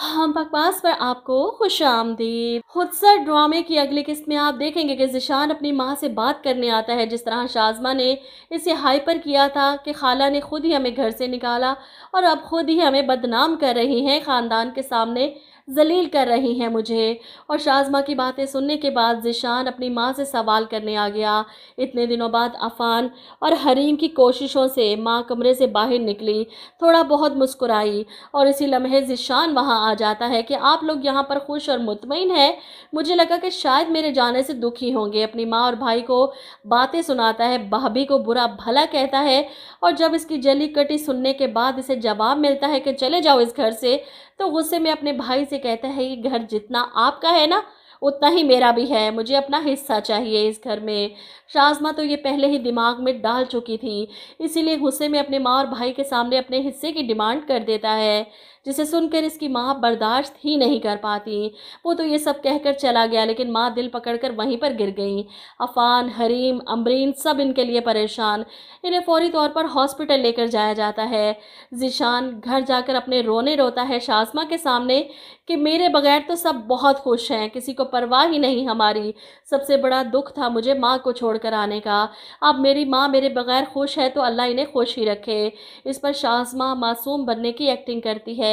हम बकवास पर आपको खुश आमदीद। खुदसर ड्रामे की अगली किस्त में आप देखेंगे कि ज़ीशान अपनी माँ से बात करने आता है, जिस तरह शाज़मा ने इसे हाइपर किया था कि खाला ने खुद ही हमें घर से निकाला और अब खुद ही हमें बदनाम कर रही हैं, ख़ानदान के सामने जलील कर रही हैं मुझे। और शाज़मा की बातें सुनने के बाद ज़ीशान अपनी माँ से सवाल करने आ गया। इतने दिनों बाद अफ़ान और हरीम की कोशिशों से माँ कमरे से बाहर निकली, थोड़ा बहुत मुस्कुराई और इसी लम्हे ज़ीशान वहाँ आ जाता है कि आप लोग यहाँ पर खुश और मुतमईन हैं। मुझे लगा कि शायद मेरे जाने से दुखी होंगे। अपनी माँ और भाई को बातें सुनाता है, भाभी को बुरा भला कहता है और जब इसकी जली कटी सुनने के बाद इसे जवाब मिलता है कि चले जाओ इस घर से, तो गुस्से में अपने भाई से कहता है ये घर जितना आपका है ना, उतना ही मेरा भी है, मुझे अपना हिस्सा चाहिए इस घर में। शाज़मा तो ये पहले ही दिमाग में डाल चुकी थी, इसीलिए गुस्से में अपने माँ और भाई के सामने अपने हिस्से की डिमांड कर देता है, जिसे सुनकर इसकी माँ बर्दाश्त ही नहीं कर पाती। वो तो ये सब कहकर चला गया, लेकिन माँ दिल पकड़कर वहीं पर गिर गई। अफ़ान, हरीम, अमरीन सब इनके लिए परेशान। इन्हें फौरी तौर पर हॉस्पिटल लेकर जाया जाता है। ज़ीशान घर जाकर अपने रोने रोता है शाज़मा के सामने कि मेरे बगैर तो सब बहुत खुश हैं, किसी को परवाह ही नहीं हमारी। सबसे बड़ा दुख था मुझे माँ को छोड़कर आने का। अब मेरी माँ मेरे बगैर खुश है तो अल्लाह इन्हें खुश ही रखे। इस पर शाज़मा मासूम बनने की एक्टिंग करती है।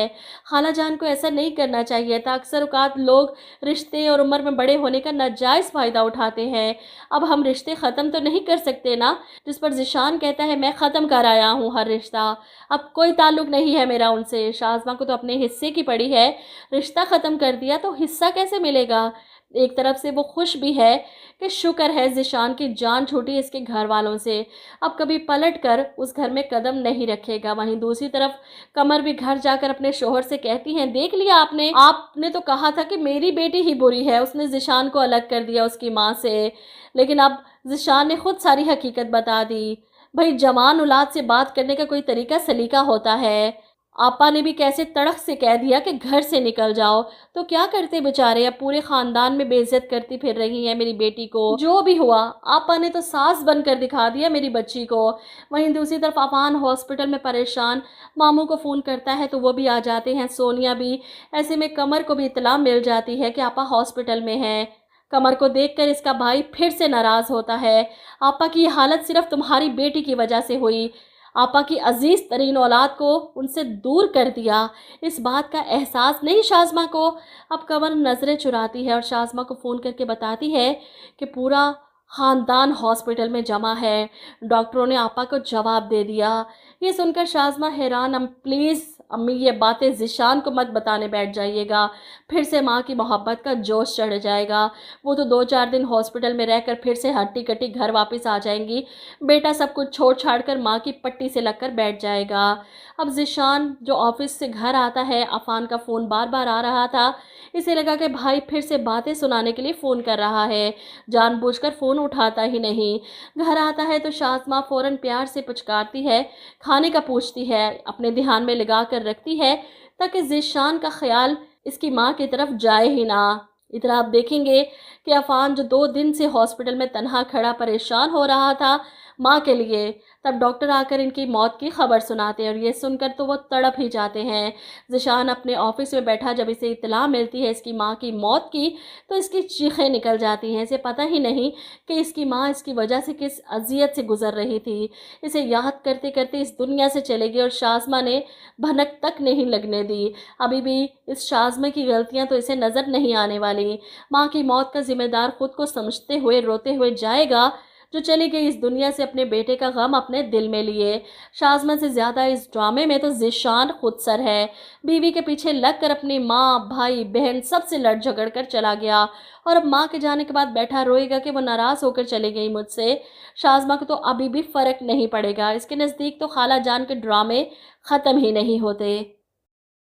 खाला जान को ऐसा नहीं करना चाहिए था। अक्सर औक़ात लोग रिश्ते और उम्र में बड़े होने का नाजायज़ फ़ायदा उठाते हैं। अब हम रिश्ते ख़त्म तो नहीं कर सकते ना। जिस पर ज़ीशान कहता है मैं ख़त्म कर आया हूँ हर रिश्ता, अब कोई ताल्लुक़ नहीं है मेरा उनसे। शाज़मा को तो अपने हिस्से की पड़ी है, रिश्ता ख़त्म कर दिया तो हिस्सा कैसे मिलेगा। एक तरफ से वो खुश भी है कि शुक्र है ज़ीशान की जान छूटी इसके घर वालों से, अब कभी पलट कर उस घर में कदम नहीं रखेगा। वहीं दूसरी तरफ कमर भी घर जाकर अपने शोहर से कहती हैं देख लिया आपने, आपने तो कहा था कि मेरी बेटी ही बुरी है, उसने ज़ीशान को अलग कर दिया उसकी माँ से, लेकिन अब ज़ीशान ने खुद सारी हकीकत बता दी। भाई जवान औलाद से बात करने का कोई तरीका सलीका होता है। आपा ने भी कैसे तड़क से कह दिया कि घर से निकल जाओ, तो क्या करते बेचारे, अब पूरे खानदान में बेइज्जत करती फिर रही है मेरी बेटी को। जो भी हुआ आपा ने तो सास बनकर दिखा दिया मेरी बच्ची को। वहीं दूसरी तरफ अफान हॉस्पिटल में परेशान मामू को फ़ोन करता है तो वो भी आ जाते हैं, सोनिया भी। ऐसे में कमर को भी इत्तला मिल जाती है कि आपा हॉस्पिटल में है। कमर को देखकर इसका भाई फिर से नाराज़ होता है। आपा की ये हालत सिर्फ तुम्हारी बेटी की वजह से हुई, आपा की अजीज़ तरीन औलाद को उनसे दूर कर दिया, इस बात का एहसास नहीं शाज़मा को। अब कमर नज़रें चुराती है और शाज़मा को फ़ोन करके बताती है कि पूरा ख़ानदान हॉस्पिटल में जमा है, डॉक्टरों ने आपा को जवाब दे दिया। ये सुनकर शाज़मा हैरान, प्लीज़ अम्मी ये बातें ज़ीशान को मत बताने बैठ जाइएगा, फिर से माँ की मोहब्बत का जोश चढ़ जाएगा। वो तो 2-4 दिन हॉस्पिटल में रहकर फिर से हट्टी कट्टी घर वापस आ जाएंगी। बेटा सब कुछ छोड़ छाड़ कर माँ की पट्टी से लगकर बैठ जाएगा। अब ज़ीशान जो ऑफिस से घर आता है, अफ़ान का फ़ोन बार बार आ रहा था, इसे लगा कि भाई फिर से बातें सुनाने के लिए फ़ोन कर रहा है, जानबूझकर फ़ोन उठाता ही नहीं। घर आता है तो शाज़मा फ़ौरन प्यार से पुचकारती है, खाने का पूछती है, अपने ध्यान में लगा कर रखती है ताकि ज़ीशान का ख्याल इसकी माँ की तरफ जाए ही ना। इधर आप देखेंगे कि अफ़ान जो 2 दिन से हॉस्पिटल में तन्हा खड़ा परेशान हो रहा था माँ के लिए, तब डॉक्टर आकर इनकी मौत की खबर सुनाते हैं और ये सुनकर तो वो तड़प ही जाते हैं। ज़ीशान अपने ऑफिस में बैठा जब इसे इत्तला मिलती है इसकी माँ की मौत की, तो इसकी चीखें निकल जाती हैं। इसे पता ही नहीं कि इसकी माँ इसकी वजह से किस अजियत से गुजर रही थी। इसे याद करते करते इस दुनिया से चले गई और शाज़मा ने भनक तक नहीं लगने दी। अभी भी इस शाज़मा की गलतियाँ तो इसे नज़र नहीं आने वाली। माँ की मौत का जिम्मेदार खुद को समझते हुए रोते हुए जाएगा, जो चली गई इस दुनिया से अपने बेटे का गम अपने दिल में लिए। शाज़मा से ज़्यादा इस ड्रामे में तो ज़ीशान खुदसर है। बीवी के पीछे लगकर अपनी माँ, भाई, बहन सबसे लड़ झगड़ कर चला गया और अब माँ के जाने के बाद बैठा रोएगा कि वो नाराज़ होकर चली गई मुझसे। शाज़मा को तो अभी भी फ़र्क नहीं पड़ेगा, इसके नज़दीक तो खाला जान के ड्रामे ख़त्म ही नहीं होते।